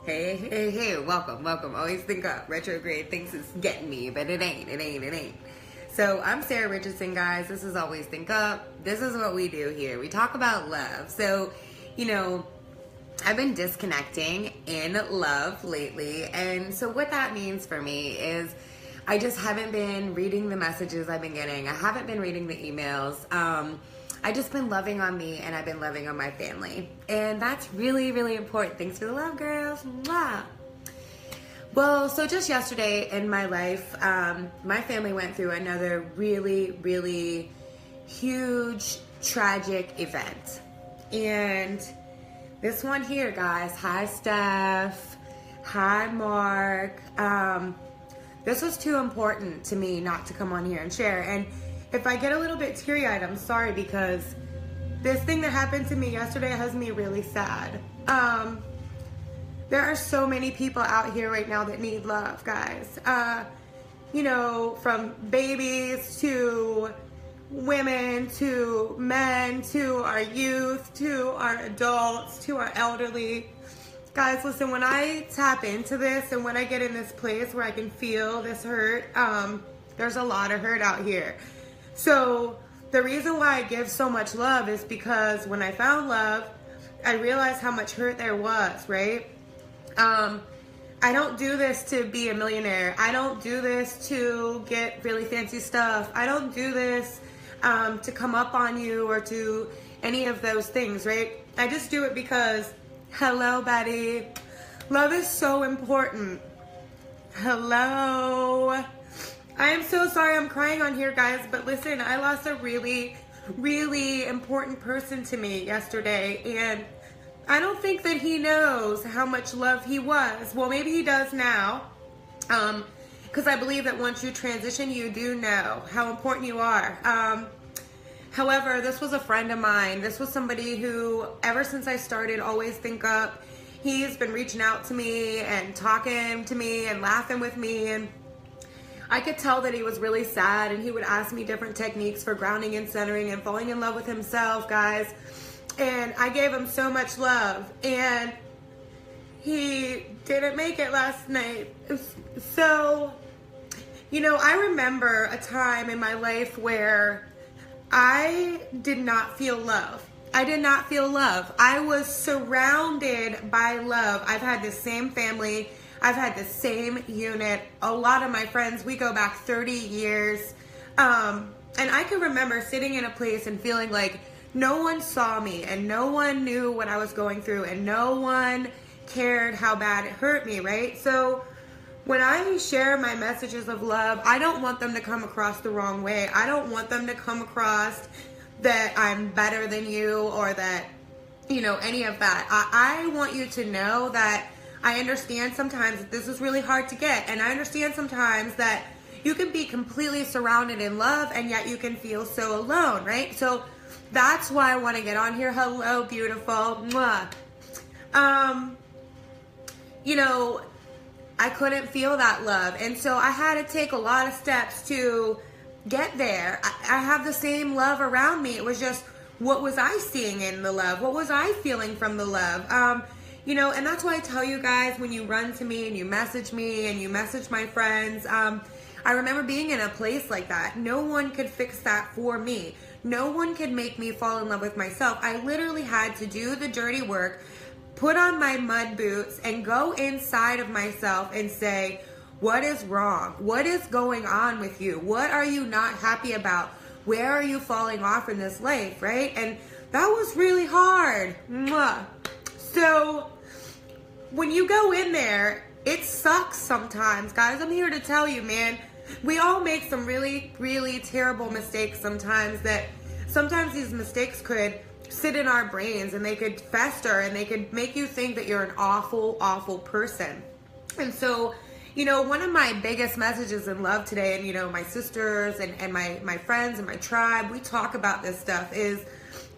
Hey, welcome. Always think up. Retrograde thinks it's getting me, but it ain't. So I'm Sarah Richardson, guys. This is Always Think Up. This is what we do here. We talk about love. So, I've been disconnecting in love lately. And so what that means for me is I just haven't been reading the messages I've been getting. I haven't been reading the emails. I just been loving on me, and I've been loving on my family. And that's really, really important. Thanks for the love, girls. Mwah. Well, so just yesterday in my life, my family went through another really, really huge, tragic event. And this one here, guys, hi, Steph. Hi, Mark. This was too important to me not to come on here and share. And if I get a little bit teary-eyed, I'm sorry, because this thing that happened to me yesterday has me really sad. There are so many people out here right now that need love, guys. From babies to women to men to our youth to our adults to our elderly. Guys, listen, when I tap into this and when I get in this place where I can feel this hurt, there's a lot of hurt out here. So the reason why I give so much love is because when I found love, I realized how much hurt there was, right? I don't do this to be a millionaire. I don't do this to get really fancy stuff. I don't do this to come up on you or to any of those things, right? I just do it because, hello, buddy. Love is so important. Hello. I am so sorry I'm crying on here, guys, but listen, I lost a really, really important person to me yesterday, and I don't think that he knows how much love he was. Well, maybe he does now, because I believe that once you transition, you do know how important you are. However, this was a friend of mine. This was somebody who, ever since I started Always Think Up, he's been reaching out to me and talking to me and laughing with me, and I could tell that he was really sad, and he would ask me different techniques for grounding and centering and falling in love with himself, guys. And I gave him so much love, and he didn't make it last night. So, I remember a time in my life where I did not feel love. I did not feel love. I was surrounded by love. I've had the same family. I've had the same unit. A lot of my friends, we go back 30 years. And I can remember sitting in a place and feeling like no one saw me and no one knew what I was going through and no one cared how bad it hurt me, right? So when I share my messages of love, I don't want them to come across the wrong way. I don't want them to come across that I'm better than you or that, any of that. I want you to know that I understand sometimes that this is really hard to get, and I understand sometimes that you can be completely surrounded in love and yet you can feel so alone, right? So that's why I want to get on here. Hello, beautiful. Mwah. I couldn't feel that love, and so I had to take a lot of steps to get there. I have the same love around me. It was just, what was I seeing in the love? What was I feeling from the love? And that's why I tell you guys, when you run to me and you message my friends, I remember being in a place like that. No one could fix that for me. No one could make me fall in love with myself. I literally had to do the dirty work, put on my mud boots, and go inside of myself and say, what is wrong? What is going on with you? What are you not happy about? Where are you falling off in this life, right? And that was really hard. Mwah. So when you go in there, it sucks sometimes, guys. I'm here to tell you, man, we all make some really, really terrible mistakes sometimes, that sometimes these mistakes could sit in our brains and they could fester and they could make you think that you're an awful, awful person. And so, one of my biggest messages in love today, and, my sisters and my friends and my tribe, we talk about this stuff, is,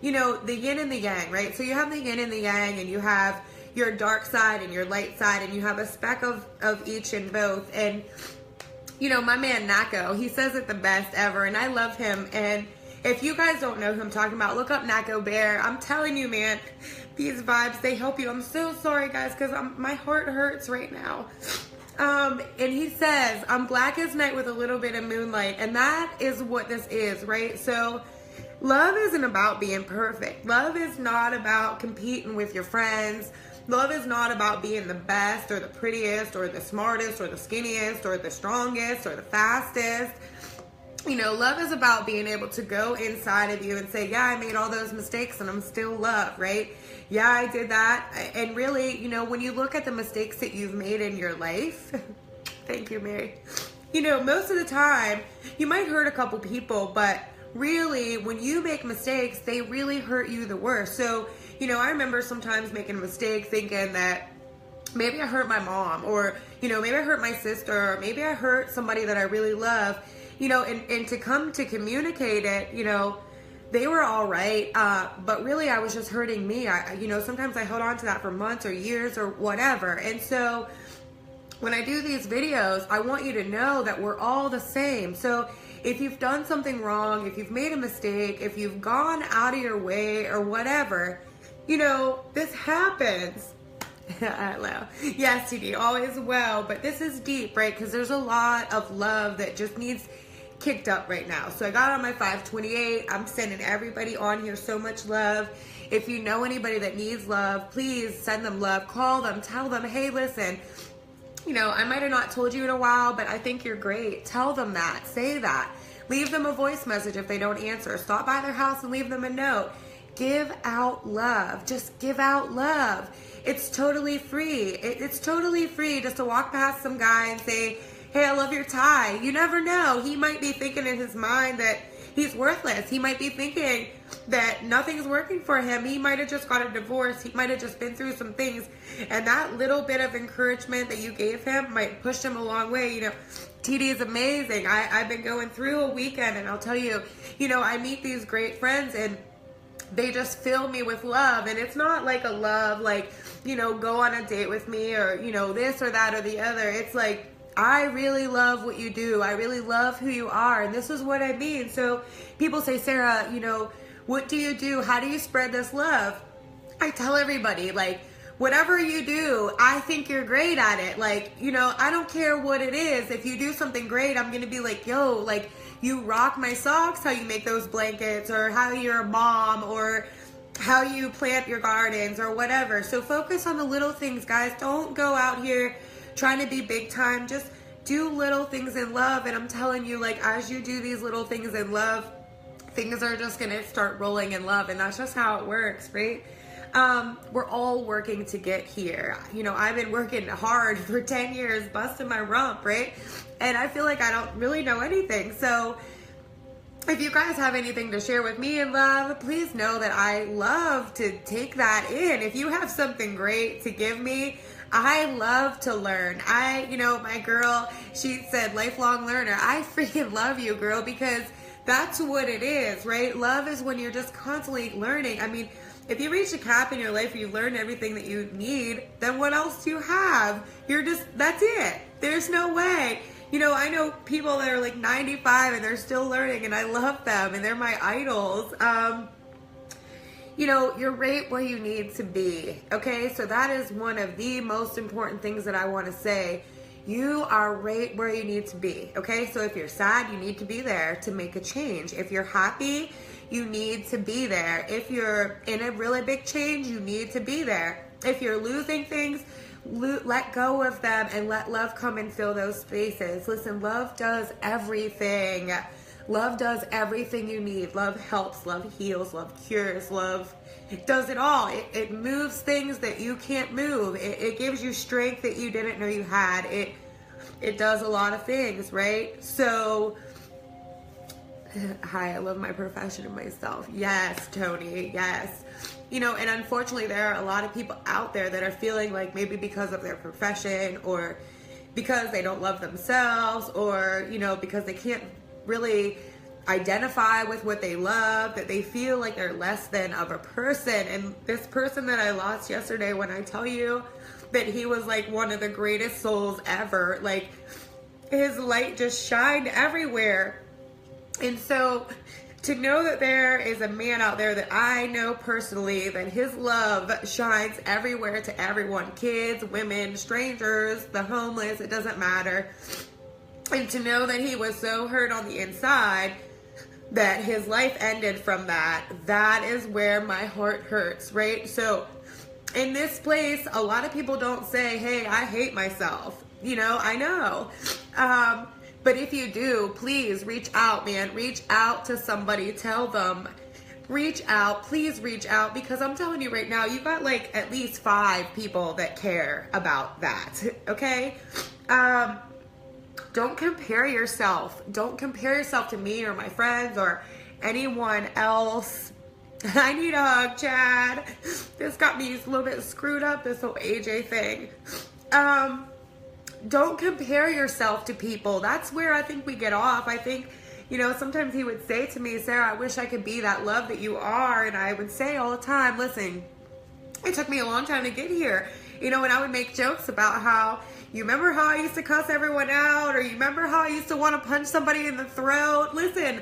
the yin and the yang, right? So you have the yin and the yang, and you have your dark side and your light side, and you have a speck of each in both. And, my man Nako, he says it the best ever, and I love him. And If you guys don't know who I'm talking about, look up Naco Bear. I'm telling you, man, these vibes, they help you. I'm so sorry, guys, because my heart hurts right now. And he says, I'm black as night with a little bit of moonlight. And that is what this is, right? So love isn't about being perfect. Love is not about competing with your friends. Love is not about being the best or the prettiest or the smartest or the skinniest or the strongest or the fastest. You know, love is about being able to go inside of you and say, yeah, I made all those mistakes and I'm still loved, right? Yeah, I did that. And really, you know, when you look at the mistakes that you've made in your life, thank you, Mary. You know, most of the time, you might hurt a couple people, but really, when you make mistakes, they really hurt you the worst. So, you know, I remember sometimes making a mistake thinking that maybe I hurt my mom, or, you know, maybe I hurt my sister, or maybe I hurt somebody that I really love, you know, and to come to communicate it, you know, they were all right, but really I was just hurting me. You know, sometimes I held on to that for months or years or whatever. And so when I do these videos, I want you to know that we're all the same. So if you've done something wrong, if you've made a mistake, if you've gone out of your way or whatever, you know, this happens. Hello. Yes, TD, always well, but this is deep, right? Because there's a lot of love that just needs kicked up right now. So I got on my 528. I'm sending everybody on here so much love. If you know anybody that needs love, please send them love. Call them, tell them, hey, listen, you know, I might have not told you in a while, but I think you're great. Tell them that. Say that. Leave them a voice message if they don't answer. Stop by their house and leave them a note. Give out love. Just give out love. It's totally free. It's totally free just to walk past some guy and say, hey, I love your tie. You never know. He might be thinking in his mind that he's worthless. He might be thinking that nothing's working for him. He might have just got a divorce. He might have just been through some things. And that little bit of encouragement that you gave him might push him a long way. You know, TD is amazing. I've been going through a weekend, and I'll tell you, you know, I meet these great friends, and they just fill me with love. And it's not like a love like, you know, go on a date with me or, you know, this or that or the other. It's like, I really love what you do. I really love who you are. And this is what I mean. So people say, Sarah, you know, what do you do? How do you spread this love? I tell everybody, like, whatever you do, I think you're great at it. Like, you know, I don't care what it is. If you do something great, I'm going to be like, yo, like, you rock my socks, how you make those blankets, or how you're a mom, or how you plant your gardens, or whatever. So focus on the little things, guys. Don't go out here trying to be big time. Just do little things in love. And I'm telling you, like, as you do these little things in love, things are just gonna start rolling in love. And that's just how it works, right? We're all working to get here. You know, I've been working hard for 10 years, busting my rump, right? And I feel like I don't really know anything. So if you guys have anything to share with me in love, please know that I love to take that in. If you have something great to give me, I love to learn. You know, my girl, she said lifelong learner. I freaking love you, girl, because that's what it is, right? Love is when you're just constantly learning. I mean, if you reach a cap in your life where you've learned everything that you need, then what else do you have? That's it. There's no way. You know, I know people that are like 95 and they're still learning, and I love them, and they're my idols. You know, you're right where you need to be, okay? So that is one of the most important things that I want to say. You are right where you need to be, okay? So if you're sad, you need to be there to make a change. If you're happy, you need to be there. If you're in a really big change, you need to be there. If you're losing things, let go of them and let love come and fill those spaces. Listen, love does everything. Love does everything you need. Love helps, love heals, love cures, love, it does it all. It moves things that you can't move. It gives you strength that you didn't know you had. It does a lot of things, right? So, hi, I love my profession and myself. Yes, Tony, yes. You know, and unfortunately there are a lot of people out there that are feeling like maybe because of their profession, or because they don't love themselves, or, you know, because they can't really identify with what they love, that they feel like they're less than of a person. And this person that I lost yesterday, when I tell you that he was like one of the greatest souls ever, like his light just shined everywhere. And so to know that there is a man out there that I know personally, that his love shines everywhere to everyone, kids, women, strangers, the homeless, it doesn't matter. And to know that he was so hurt on the inside that his life ended from that, that is where my heart hurts, right? So in this place, a lot of people don't say, hey, I hate myself. You know, I know. But if you do, please reach out, man. Reach out to somebody. Tell them. Reach out. Please reach out, because I'm telling you right now, you got like at least 5 people that care about that. Okay? Don't compare yourself. Don't compare yourself to me or my friends or anyone else. I need a hug, Chad. This got me a little bit screwed up, this whole AJ thing. Don't compare yourself to people. That's where I think we get off. I think, you know, sometimes he would say to me, Sarah, I wish I could be that love that you are. And I would say all the time, listen, it took me a long time to get here. You know, and I would make jokes about how, you remember how I used to cuss everyone out? Or you remember how I used to want to punch somebody in the throat? Listen,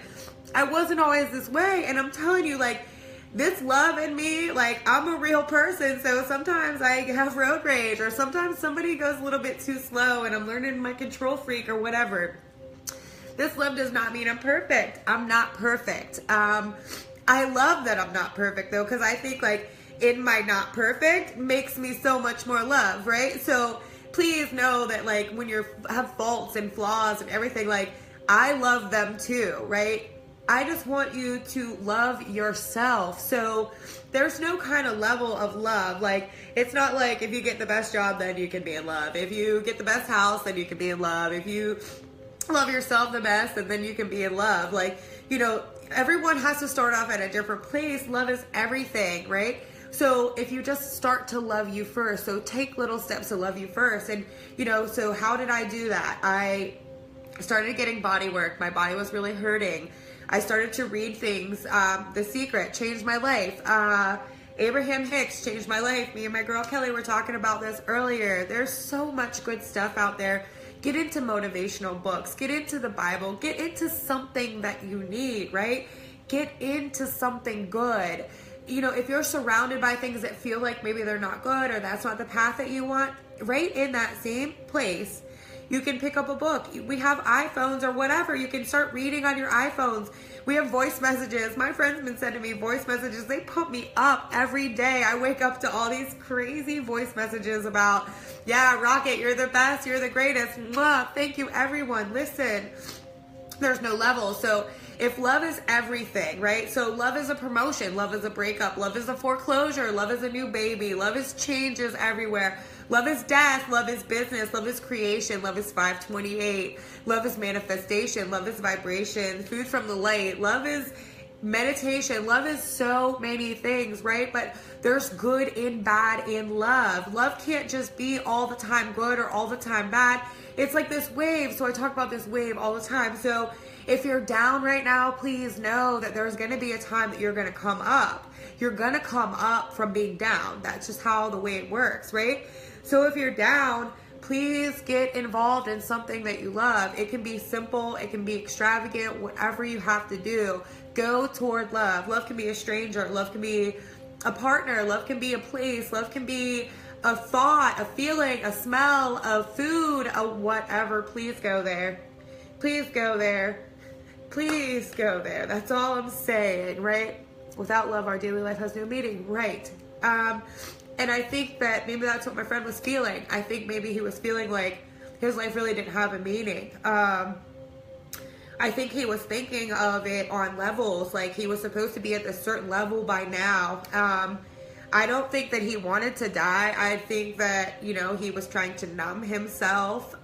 I wasn't always this way. And I'm telling you, like, this love in me, like, I'm a real person, so sometimes I have road rage, or sometimes somebody goes a little bit too slow and I'm learning my control freak or whatever. This love does not mean I'm perfect. I'm not perfect. I love that I'm not perfect, though, because I think, like, in my not perfect makes me so much more love, right? So please know that, like, when you have faults and flaws and everything, like, I love them too, right? I just want you to love yourself. So there's no kind of level of love. Like, it's not like if you get the best job, then you can be in love. If you get the best house, then you can be in love. If you love yourself the best, and then you can be in love. Like, you know, everyone has to start off at a different place. Love is everything, right? So if you just start to love you first, so take little steps to love you first. And, you know, so how did I do that? I started getting body work. My body was really hurting. I started to read things. The Secret changed my life. Abraham Hicks changed my life. Me and my girl Kelly were talking about this earlier. There's so much good stuff out there. Get into motivational books. Get into the Bible. Get into something that you need, right? Get into something good. You know, if you're surrounded by things that feel like maybe they're not good or that's not the path that you want, right in that same place, you can pick up a book. We have iPhones or whatever. You can start reading on your iPhones. We have voice messages. My friend's been sending me voice messages. They pump me up every day. I wake up to all these crazy voice messages about, yeah, Rocket, you're the best. You're the greatest. Mwah. Thank you, everyone. Listen, there's no level. So if love is everything, right? So love is a promotion. Love is a breakup. Love is a foreclosure. Love is a new baby. Love is changes everywhere. Love is death. Love is business. Love is creation. Love is 528. Love is manifestation. Love is vibration. Food from the light. Love is meditation. Love is so many things, right? But there's good and bad in love. Love can't just be all the time good or all the time bad. It's like this wave. So I talk about this wave all the time. So if you're down right now, please know that there's going to be a time that you're going to come up. You're going to come up from being down. That's just how the way it works, right? So if you're down, please get involved in something that you love. It can be simple. It can be extravagant. Whatever you have to do, go toward love. Love can be a stranger. Love can be a partner. Love can be a place. Love can be a thought, a feeling, a smell, a food, a whatever. Please go there. Please go there. Please go there. That's all I'm saying, right? Without love, our daily life has no meaning, right? And I think that maybe that's what my friend was feeling. I think maybe he was feeling like his life really didn't have a meaning. I think he was thinking of it on levels, like he was supposed to be at a certain level by now. I don't think that he wanted to die. I think that, you know, he was trying to numb himself,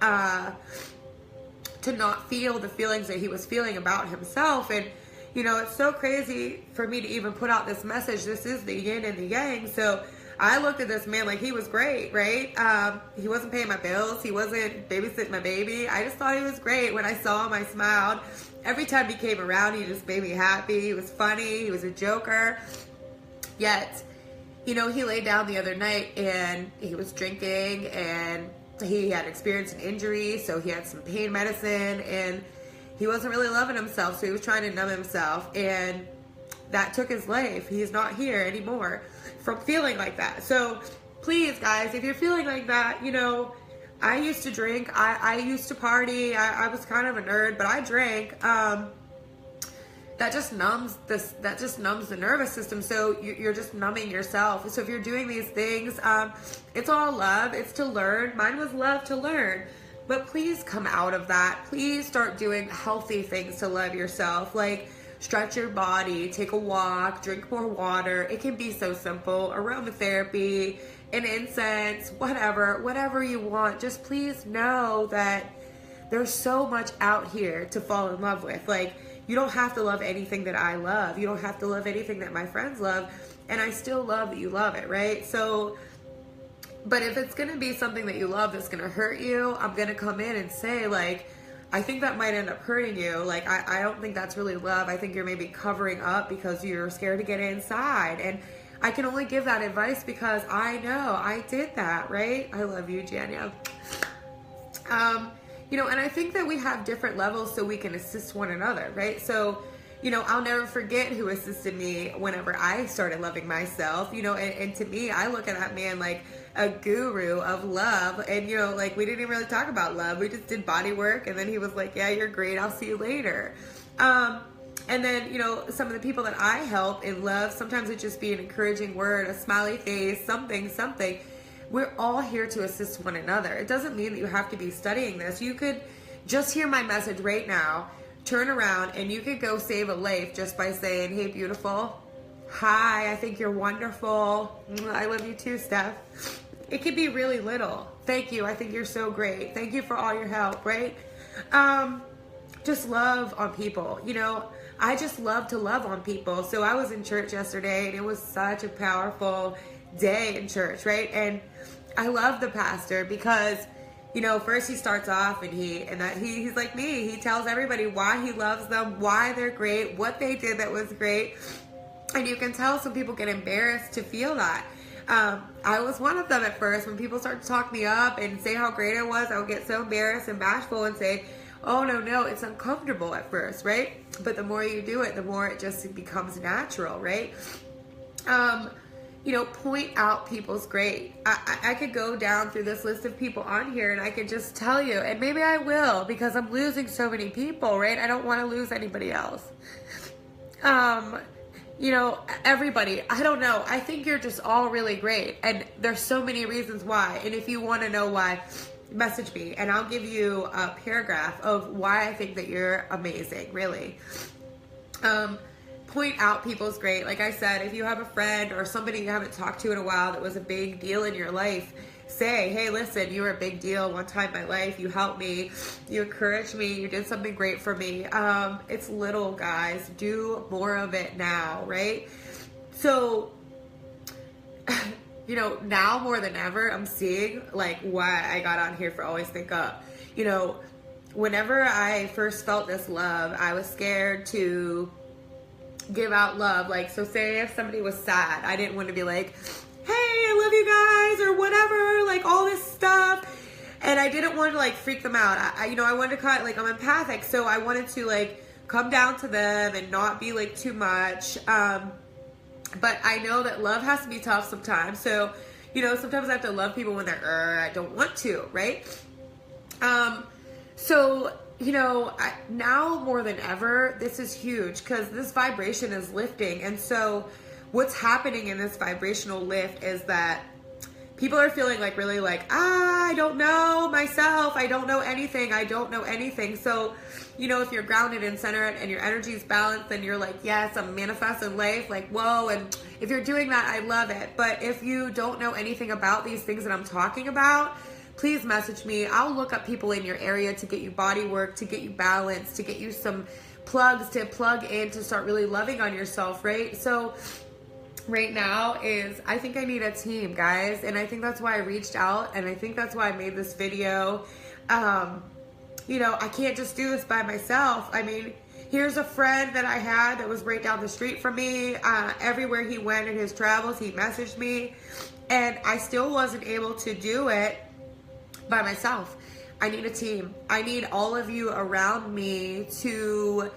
to not feel the feelings that he was feeling about himself. And, you know, it's so crazy for me to even put out this message. This is the yin and the yang. So I looked at this man like he was great, right? He wasn't paying my bills. He wasn't babysitting my baby. I just thought he was great. When I saw him, I smiled. Every time he came around, he just made me happy. He was funny. He was a joker. Yet, you know, he laid down the other night and he was drinking and he had experienced an injury. So he had some pain medicine and he wasn't really loving himself, so he was trying to numb himself, and that took his life. He's not here anymore from feeling like that. So please, guys, if you're feeling like that, you know, I used to drink, I used to party, I was kind of a nerd, but I drank. That just numbs the nervous system. So you're just numbing yourself. So if you're doing these things, it's all love. It's to learn. Mine was love to learn. But please come out of that. Please start doing healthy things to love yourself. Like stretch your body, take a walk, drink more water. It can be so simple. Aromatherapy, an incense, whatever you want. Just please know that there's so much out here to fall in love with. Like, you don't have to love anything that I love. You don't have to love anything that my friends love. And I still love that you love it, right? So, but if it's going to be something that you love that's going to hurt you, I'm going to come in and say, like, I think that might end up hurting you. Like, I don't think that's really love. I think you're maybe covering up because you're scared to get inside. And I can only give that advice because I know I did that, right? I love you, Janya. You know, and I think that we have different levels so we can assist one another, right? So, you know, I'll never forget who assisted me whenever I started loving myself, you know, and to me, I look at that man like a guru of love. And, you know, like we didn't even really talk about love. We just did body work. And then he was like, yeah, you're great. I'll see you later. And then, you know, some of the people that I help in love, sometimes it just be an encouraging word, a smiley face, something. We're all here to assist one another. It doesn't mean that you have to be studying this. You could just hear my message right now, turn around, and you could go save a life just by saying, hey, beautiful. Hi, I think you're wonderful. I love you too, Steph. It could be really little. Thank you. I think you're so great. Thank you for all your help, right? Just love on people. You know, I just love to love on people. So I was in church yesterday, and it was such a powerful day in church, right? And I love the pastor because, you know, first he starts off and he's like me. He tells everybody why he loves them, why they're great, what they did that was great. And you can tell some people get embarrassed to feel that. I was one of them at first. When people start to talk me up and say how great I was, I would get so embarrassed and bashful and say, oh, no, it's uncomfortable at first, right? But the more you do it, the more it just becomes natural, right? You know, point out people's great. I could go down through this list of people on here and I could just tell you, and maybe I will because I'm losing so many people, right? I don't want to lose anybody else. You know, everybody, I don't know. I think you're just all really great. And there's so many reasons why. And if you want to know why, message me and I'll give you a paragraph of why I think that you're amazing, really. Point out people's great. Like I said, if you have a friend or somebody you haven't talked to in a while that was a big deal in your life, say, hey, listen, you were a big deal one time in my life. You helped me. You encouraged me. You did something great for me. It's little, guys. Do more of it now, right? So, you know, now more than ever, I'm seeing like why I got on here for Always Think Up. You know, whenever I first felt this love, I was scared to give out love. Like, so say if somebody was sad, I didn't want to be like, hey, I love you guys or whatever, like all this stuff. And I didn't want to like freak them out. I wanted to kind of like, I'm empathic. So I wanted to like come down to them and not be like too much. But I know that love has to be tough sometimes. So, you know, sometimes I have to love people when they're, I don't want to, right? So, you know, now more than ever, this is huge because this vibration is lifting. And so what's happening in this vibrational lift is that people are feeling like really like, I don't know myself. I don't know anything. I don't know anything. So, you know, if you're grounded and centered and your energy is balanced, then you're like, yes, I'm manifesting life. Like, whoa. And if you're doing that, I love it. But if you don't know anything about these things that I'm talking about, please message me. I'll look up people in your area to get you body work, to get you balance, to get you some plugs to plug in to start really loving on yourself, right? So right now is, I think I need a team, guys. And I think that's why I reached out. And I think that's why I made this video. You know, I can't just do this by myself. I mean, here's a friend that I had that was right down the street from me. Everywhere he went in his travels, he messaged me. And I still wasn't able to do it by myself. I need a team. I need all of you around me to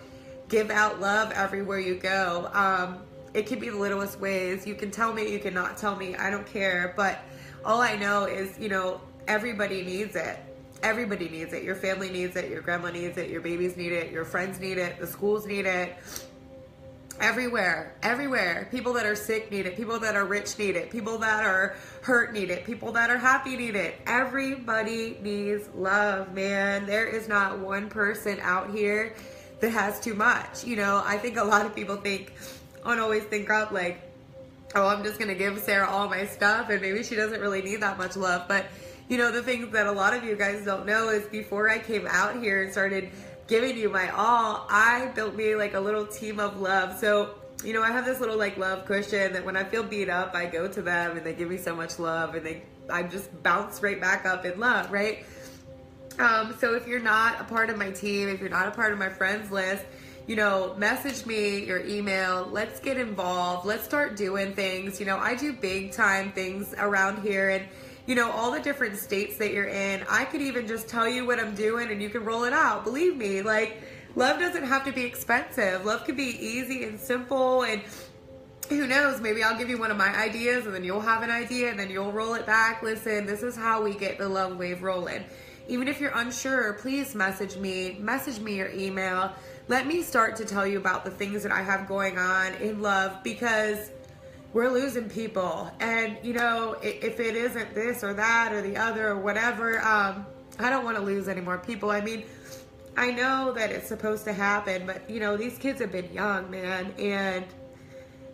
give out love everywhere you go. It can be the littlest ways. You can tell me, you cannot tell me, I don't care. But all I know is, you know, everybody needs it. Everybody needs it. Your family needs it. Your grandma needs it. Your babies need it. Your friends need it. The schools need it. Everywhere. Everywhere. People that are sick need it. People that are rich need it. People that are hurt need it. People that are happy need it. Everybody needs love, man. There is not one person out here that has too much. You know, I think a lot of people always think up like, oh, I'm just going to give Sarah all my stuff and maybe she doesn't really need that much love. But, you know, the things that a lot of you guys don't know is before I came out here and started giving you my all, I built me like a little team of love. So, you know, I have this little like love cushion that when I feel beat up, I go to them and they give me so much love and I just bounce right back up in love, right? So if you're not a part of my team, if you're not a part of my friends list, you know, message me your email. Let's get involved. Let's start doing things. You know, I do big time things around here and, you know, all the different states that you're in. I could even just tell you what I'm doing and you can roll it out. Believe me, like, love doesn't have to be expensive. Love could be easy and simple, and who knows, maybe I'll give you one of my ideas and then you'll have an idea and then you'll roll it back. Listen, this is how we get the love wave rolling. Even if you're unsure, please message me your email. Let me start to tell you about the things that I have going on in love, because we're losing people. And, you know, if it isn't this or that or the other or whatever, I don't want to lose any more people. I mean, I know that it's supposed to happen, but, you know, these kids have been young, man, and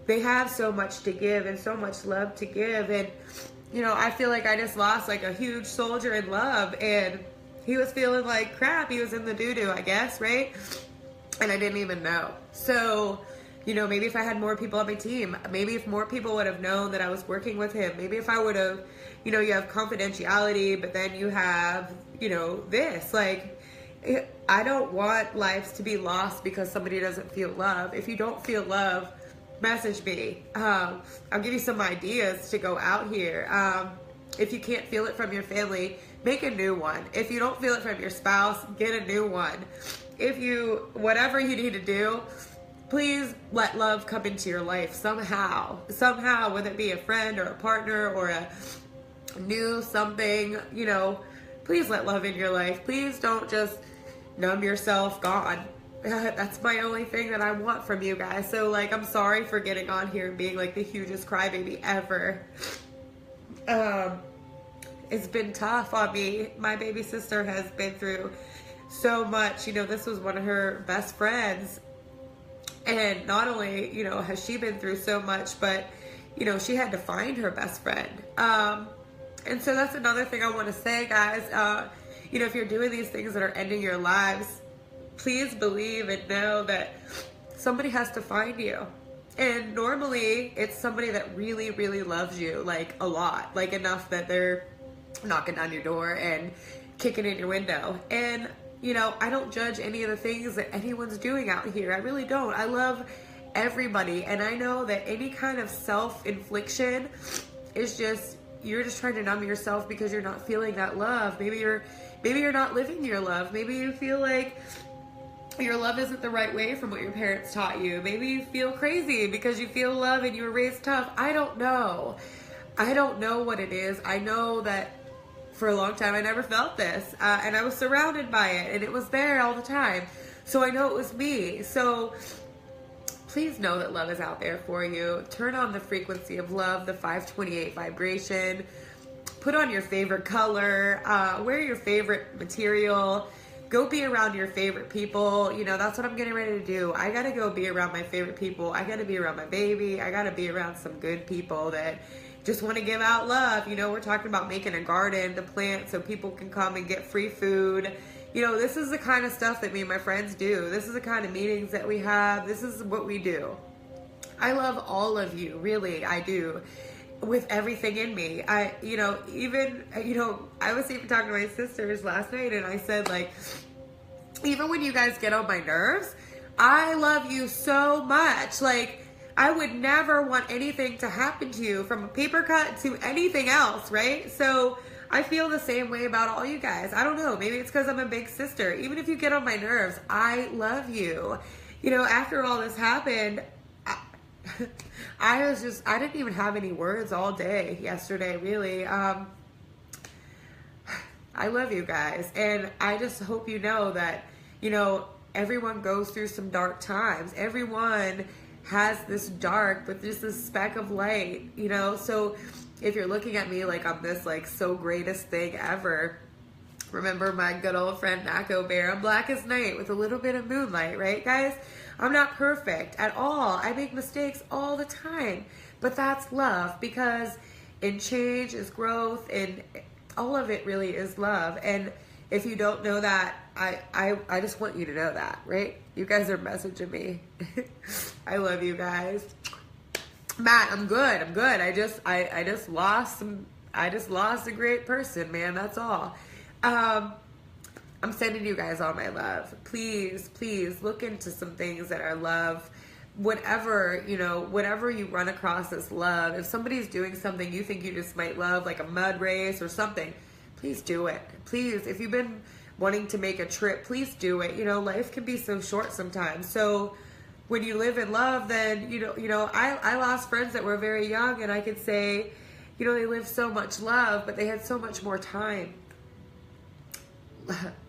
they have so much to give and so much love to give. And, you know, I feel like I just lost like a huge soldier in love, and he was feeling like crap. He was in the doo-doo, I guess, right? And I didn't even know. So, you know, maybe if I had more people on my team, maybe if more people would have known that I was working with him, maybe if I would have, you know, you have confidentiality, but then you have, you know, this, like, I don't want lives to be lost because somebody doesn't feel love. If you don't feel love, message me. I'll give you some ideas to go out here. If you can't feel it from your family, make a new one. If you don't feel it from your spouse, get a new one. If you, whatever you need to do, please let love come into your life somehow, whether it be a friend or a partner or a new something, you know, please let love in your life. Please don't just numb yourself, gone. That's my only thing that I want from you guys. So, like, I'm sorry for getting on here and being like the hugest crybaby ever. It's been tough on me. My baby sister has been through so much. You know, this was one of her best friends. And not only, you know, has she been through so much, but, you know, she had to find her best friend. And so that's another thing I want to say, guys. You know, if you're doing these things that are ending your lives, please believe and know that somebody has to find you. And normally it's somebody that really, really loves you, like a lot, like enough that they're knocking on your door and kicking in your window. And, you know, I don't judge any of the things that anyone's doing out here. I really don't. I love everybody. And I know that any kind of self-infliction is just, you're just trying to numb yourself because you're not feeling that love. Maybe you're not living your love. Maybe you feel like your love isn't the right way from what your parents taught you. Maybe you feel crazy because you feel love and you were raised tough. I don't know. I don't know what it is. I know that for a long time I never felt this. And I was surrounded by it and it was there all the time. So I know it was me. So please know that love is out there for you. Turn on the frequency of love, the 528 vibration. Put on your favorite color. Wear your favorite material. Go be around your favorite people. You know, that's what I'm getting ready to do. I got to go be around my favorite people. I got to be around my baby. I got to be around some good people that just want to give out love. You know, we're talking about making a garden to plant so people can come and get free food. You know, this is the kind of stuff that me and my friends do. This is the kind of meetings that we have. This is what we do. I love all of you. Really, I do. With everything in me. I was even talking to my sisters last night and I said, like, even when you guys get on my nerves, I love you so much. Like, I would never want anything to happen to you, from a paper cut to anything else, right? So I feel the same way about all you guys. I don't know. Maybe it's because I'm a big sister. Even if you get on my nerves, I love you. You know, after all this happened, I didn't even have any words all day yesterday, really. I love you guys. And I just hope you know that, you know, everyone goes through some dark times. Everyone has this dark, but just this speck of light, you know? So if you're looking at me like I'm this like so greatest thing ever, remember my good old friend Nako Bear, I'm black as night with a little bit of moonlight, right guys? I'm not perfect at all. I make mistakes all the time, but that's love, because in change is growth, and all of it really is love. And if you don't know that, I just want you to know that, right? You guys are messaging me. I love you guys. Matt, I'm good. I just lost a great person, man. That's all. I'm sending you guys all my love. Please, please look into some things that are love. Whatever, you know, whatever you run across as love. If somebody's doing something you think you just might love, like a mud race or something, please do it. Please, if you've been wanting to make a trip, please do it. You know, life can be so short sometimes. So when you live in love, then, you know, I lost friends that were very young, and I could say, you know, they lived so much love, but they had so much more time.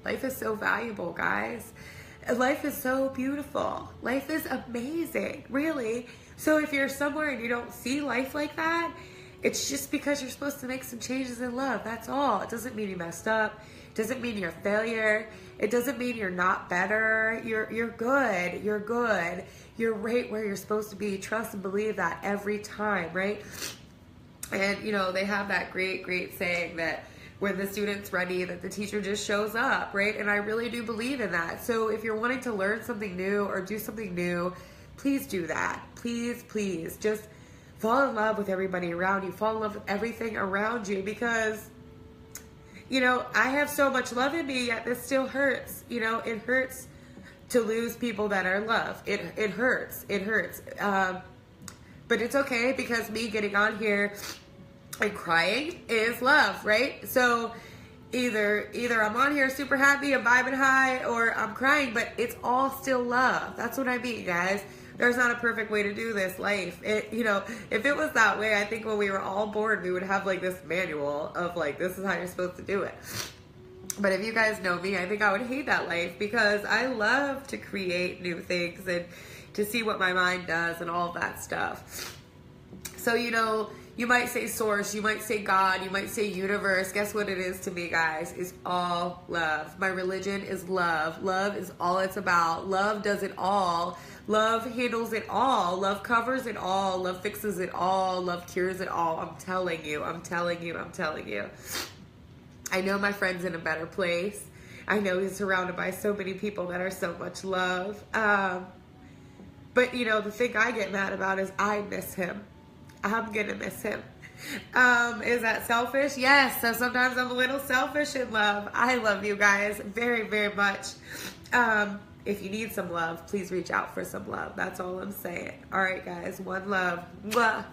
Life is so valuable, guys. Life is so beautiful. Life is amazing, really. So if you're somewhere and you don't see life like that, it's just because you're supposed to make some changes in love. That's all. It doesn't mean you messed up. It doesn't mean you're a failure. It doesn't mean you're not better. You're good. You're good. You're right where you're supposed to be. Trust and believe that every time, right? And, you know, they have that great saying that when the student's ready, that the teacher just shows up, right? And I really do believe in that. So if you're wanting to learn something new or do something new, please do that. Please, please. Just fall in love with everybody around you. Fall in love with everything around you, because, you know, I have so much love in me, yet this still hurts. You know, it hurts to lose people that are loved. It hurts. It hurts. But it's okay, because me getting on here and crying is love, right? So either I'm on here super happy, I'm vibing high, or I'm crying, but it's all still love. That's what I mean, guys. There's not a perfect way to do this life. You know, if it was that way, I think when we were all born, we would have like this manual of like, this is how you're supposed to do it. But if you guys know me, I think I would hate that life, because I love to create new things and to see what my mind does and all of that stuff. So, you know, you might say source, you might say God, you might say universe. Guess what it is to me, guys? Is all love. My religion is love. Love is all it's about. Love does it all. Love handles it all. Love covers it all. Love fixes it all. Love cures it all. I'm telling you. I'm telling you. I'm telling you. I know my friend's in a better place. I know he's surrounded by so many people that are so much love. But, you know, the thing I get mad about is I miss him. I'm gonna miss him. Is that selfish? Yes. So sometimes I'm a little selfish in love. I love you guys very, very much. If you need some love, please reach out for some love. That's all I'm saying. All right, guys. One love. Mwah.